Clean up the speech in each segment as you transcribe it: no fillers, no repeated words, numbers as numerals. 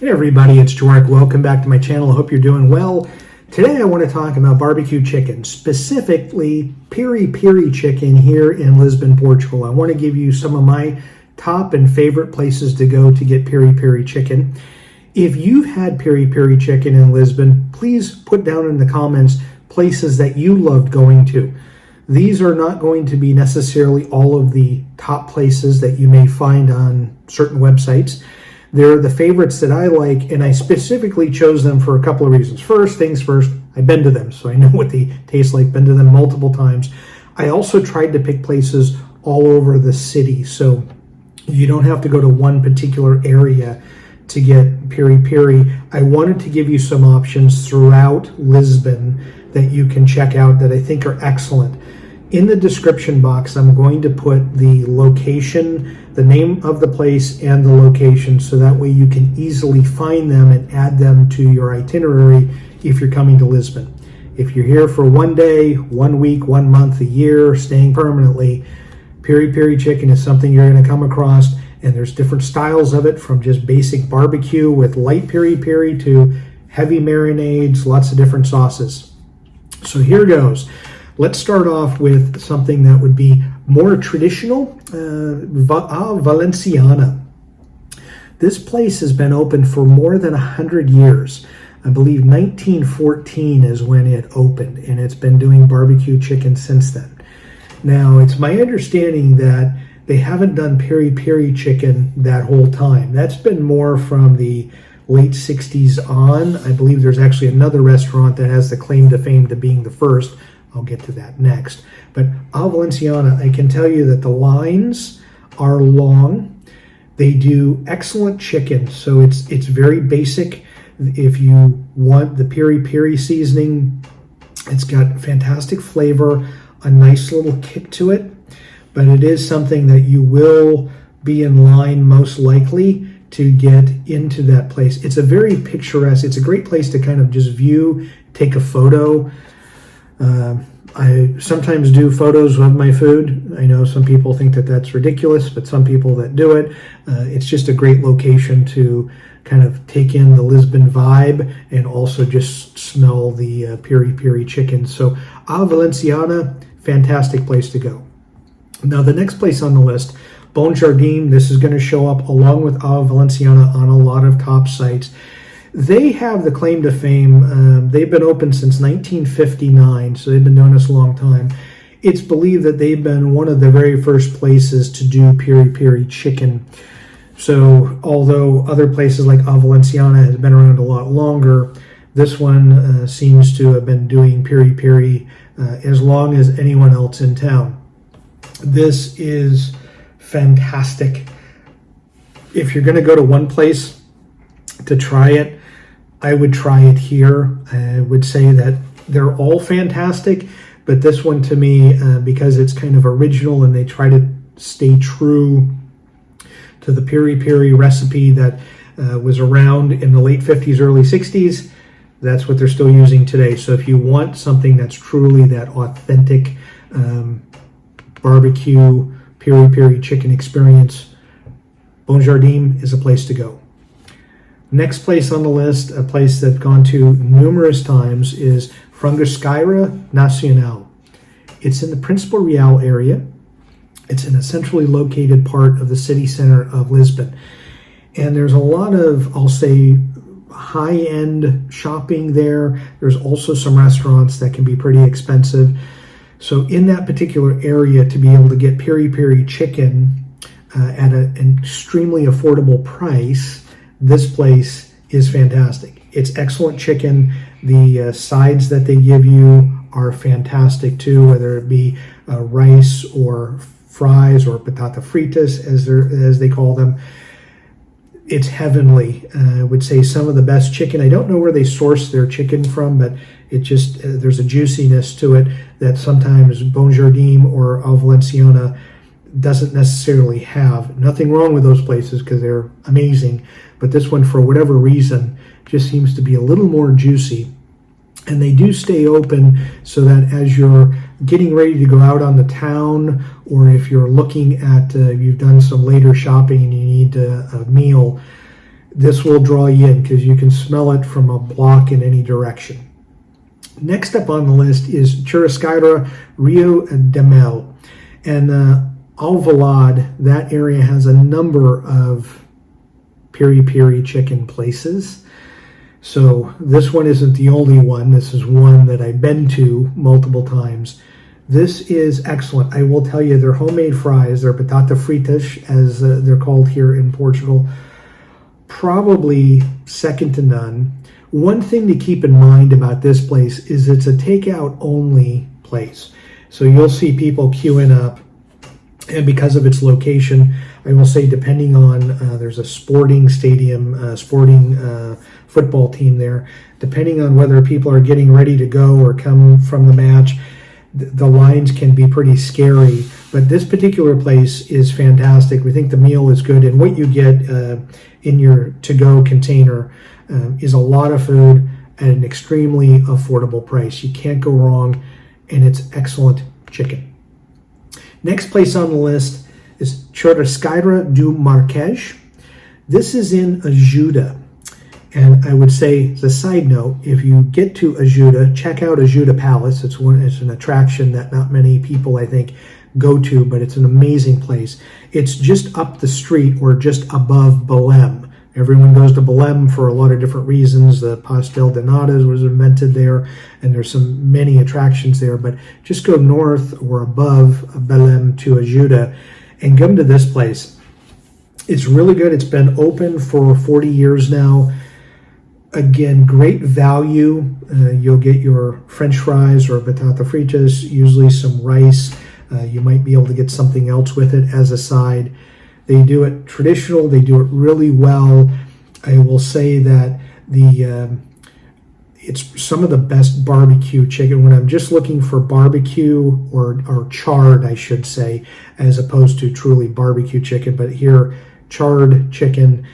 Hey everybody, it's Joric. Welcome back to my channel. I hope you're doing well. Today I want to talk about barbecue chicken, specifically Piri Piri chicken here in Lisbon, Portugal. I want to give you some of my top and favorite places to go to get Piri Piri chicken. If you've had Piri Piri chicken in Lisbon, please put down in the comments places that you loved going to. These are not going to be necessarily all of the top places that you may find on certain websites. They're the favorites that I like, and I specifically chose them for a couple of reasons. First things first, I've been to them, so I know what they taste like, been to them multiple times. I also tried to pick places all over the city, so you don't have to go to one particular area to get Piri Piri. I wanted to give you some options throughout Lisbon that you can check out that I think are excellent. In the description box, I'm going to put the location, the name of the place, and the location, so that way you can easily find them and add them to your itinerary if you're coming to Lisbon. If you're here for 1 day, 1 week, 1 month, a year, staying permanently, Piri Piri chicken is something you're going to come across, and there's different styles of it, from just basic barbecue with light Piri Piri to heavy marinades, lots of different sauces. So here goes. Let's start off with something that would be more traditional, Valenciana. This place has been open for more than 100 years. I believe 1914 is when it opened, and it's been doing barbecue chicken since then. Now, it's my understanding that they haven't done Piri Piri chicken that whole time. That's been more from the late 60s on. I believe there's actually another restaurant that has the claim to fame to being the first. I'll get to that next. But Valenciana, I can tell you that the lines are long. They do excellent chicken, so it's very basic. If you want the Piri Piri seasoning, it's got fantastic flavor, a nice little kick to it, but it is something that you will be in line most likely to get into that place. It's a very picturesque, it's a great place to kind of just view, take a photo. I sometimes do photos of my food. I know some people think that that's ridiculous, but some people that do it, it's just a great location to kind of take in the Lisbon vibe and also just smell the Piri Piri chicken. So Valenciana, fantastic place to go. Now the next place on the list, Bonjardim. This is going to show up along with Valenciana on a lot of top sites. They have the claim to fame. They've been open since 1959, so they've been doing this a long time. It's believed that they've been one of the very first places to do Piri Piri chicken. So although other places like Valenciana has been around a lot longer, this one seems to have been doing Piri Piri as long as anyone else in town. This is fantastic. If you're going to go to one place to try it, I would try it here. I would say that they're all fantastic, but this one to me, because it's kind of original and they try to stay true to the Piri Piri recipe that was around in the late 50s, early 60s, that's what they're still using today. So if you want something that's truly that authentic barbecue Piri Piri chicken experience, Bonjardim is a place to go. Next place on the list, a place that I've gone to numerous times, is Frangiskaira Nacional. It's in the Principal Real area. It's in a centrally located part of the city center of Lisbon. And there's a lot of, I'll say, high-end shopping there. There's also some restaurants that can be pretty expensive. So in that particular area, to be able to get Piri Piri chicken at an extremely affordable price, this place is fantastic. It's excellent chicken. The sides that they give you are fantastic too, whether it be rice or fries or patata fritas, as they call them. It's heavenly. I would say some of the best chicken. I don't know where they source their chicken from, but it just there's a juiciness to it that sometimes Bonjardim or Valenciana doesn't necessarily have. Nothing wrong with those places because they're amazing, but this one, for whatever reason, just seems to be a little more juicy. And they do stay open so that as you're getting ready to go out on the town, or if you're looking at, you've done some later shopping and you need a meal, this will draw you in because you can smell it from a block in any direction. Next up on the list is Churrasqueira Rio de Mel. And Alvalade, that area has a number of Piri Piri chicken places. So this one isn't the only one. This is one that I've been to multiple times. This is excellent. I will tell you, their homemade fries, their batata fritas, as they're called here in Portugal, probably second to none. One thing to keep in mind about this place is it's a takeout only place. So you'll see people queuing up, and because of its location, I will say, depending on, there's a sporting stadium, sporting football team there, depending on whether people are getting ready to go or come from the match, the lines can be pretty scary. But this particular place is fantastic. We think the meal is good, and what you get in your to-go container is a lot of food at an extremely affordable price. You can't go wrong, and it's excellent chicken. Next place on the list is Churrasqueira do Marquês. This is in Ajuda. And I would say, as a side note, if you get to Ajuda, check out Ajuda Palace. It's an attraction that not many people, I think, go to, but it's an amazing place. It's just up the street or just above Belém. Everyone goes to Belém for a lot of different reasons. The pastel de natas was invented there, and there's many attractions there. But just go north or above Belém to Ajuda and come to this place. It's really good. It's been open for 40 years now. Again, great value. You'll get your French fries or batata fritas, usually some rice. You might be able to get something else with it as a side. They do it traditional. They do it really well. I will say that it's some of the best barbecue chicken. When I'm just looking for barbecue or charred, I should say, as opposed to truly barbecue chicken. But here, charred chicken,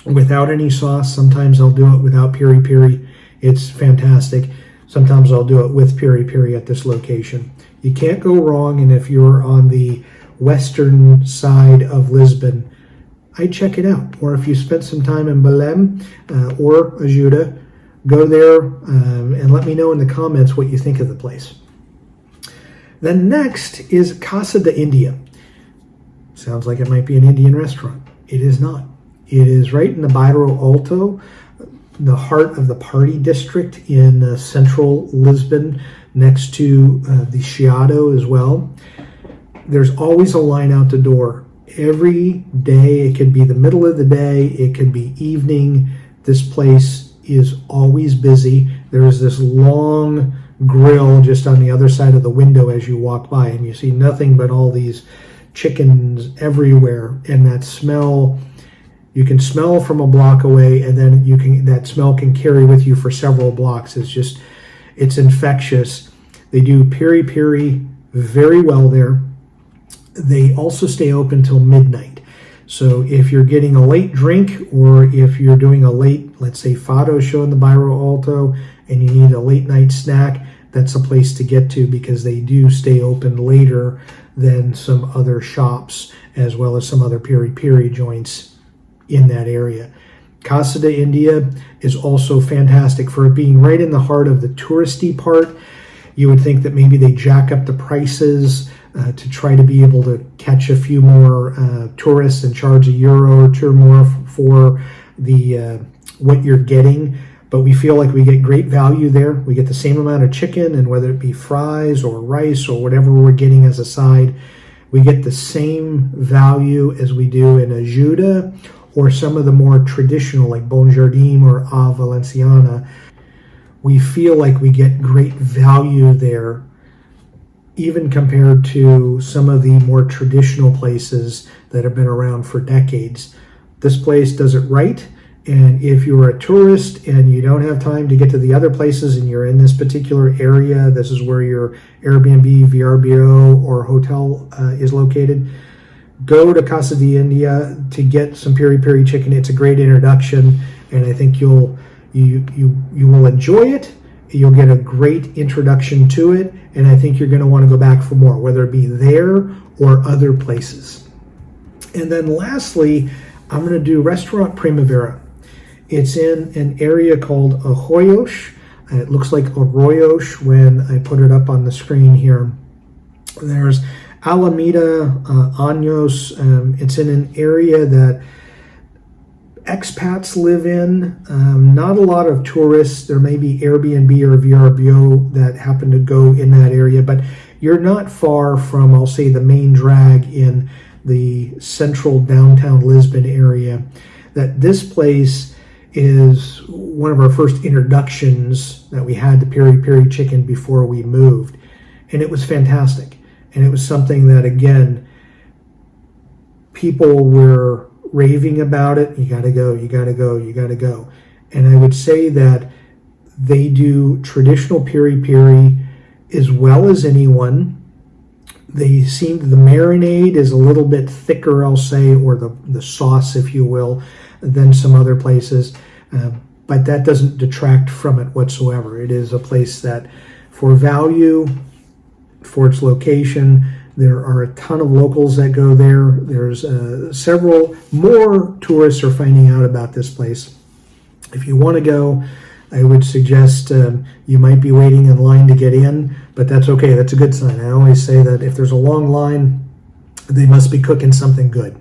without any sauce. Sometimes I'll do it without Piri Piri. It's fantastic. Sometimes I'll do it with Piri Piri at this location. You can't go wrong, and if you're on the western side of Lisbon, I'd check it out. Or if you spent some time in Belém or Ajuda, go there and let me know in the comments what you think of the place. Then next is Casa de India. Sounds like it might be an Indian restaurant. It is not. It is right in the Bairro Alto, the heart of the party district in central Lisbon, next to the Chiado as well. There's always a line out the door. Every day, it could be the middle of the day, it could be evening. This place is always busy. There is this long grill just on the other side of the window as you walk by, and you see nothing but all these chickens everywhere, and that smell, you can smell from a block away, and then that smell can carry with you for several blocks. It's infectious. They do Piri Piri very well there. They also stay open till midnight. So if you're getting a late drink, or if you're doing a late, let's say, Fado show in the Bairro Alto, and you need a late night snack, that's a place to get to, because they do stay open later than some other shops, as well as some other Piri Piri joints in that area. Casa de India is also fantastic for it being right in the heart of the touristy part. You would think that maybe they jack up the prices to try to be able to catch a few more tourists and charge €1 or two more for the what you're getting. But we feel like we get great value there. We get the same amount of chicken, and whether it be fries or rice or whatever we're getting as a side, we get the same value as we do in Ajuda or some of the more traditional like Bonjardim or A Valenciana. We feel like we get great value there, even compared to some of the more traditional places that have been around for decades. This place does it right, and if you're a tourist and you don't have time to get to the other places and you're in this particular area, this is where your Airbnb, VRBO, or hotel is located, go to Casa de India to get some Piri Piri chicken. It's a great introduction, and I think you will enjoy it. You'll get a great introduction to it, and I think you're going to want to go back for more, whether it be there or other places. And then lastly, I'm going to do Restaurant Primavera. It's in an area called Arroyos. It looks like Arroyos when I put it up on the screen here. There's Alameda, Años. It's in an area that expats live in. Not a lot of tourists. There may be Airbnb or VRBO that happen to go in that area, but you're not far from, I'll say, the main drag in the central downtown Lisbon area. That this place is one of our first introductions that we had to Piri Piri chicken before we moved. And it was fantastic. And it was something that, again, people were raving about it. You gotta go, you gotta go, you gotta go. And I would say that they do traditional Piri Piri as well as anyone. They seem, the marinade is a little bit thicker, I'll say, or the sauce, if you will, than some other places. But that doesn't detract from it whatsoever. It is a place that, for value, for its location, there are a ton of locals that go there. There's several more tourists are finding out about this place. If you want to go, I would suggest you might be waiting in line to get in, but that's okay. That's a good sign. I always say that if there's a long line, they must be cooking something good.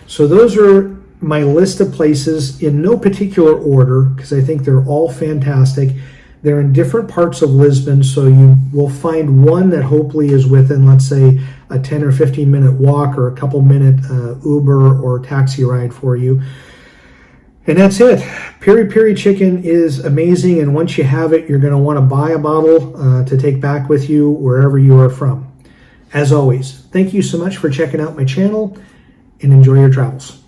So those are my list of places in no particular order, because I think they're all fantastic. They're in different parts of Lisbon, so you will find one that hopefully is within, let's say, a 10 or 15 minute walk or a couple minute Uber or taxi ride for you. And that's it. Piri Piri chicken is amazing, and once you have it, you're going to want to buy a bottle to take back with you wherever you are from. As always, thank you so much for checking out my channel, and enjoy your travels.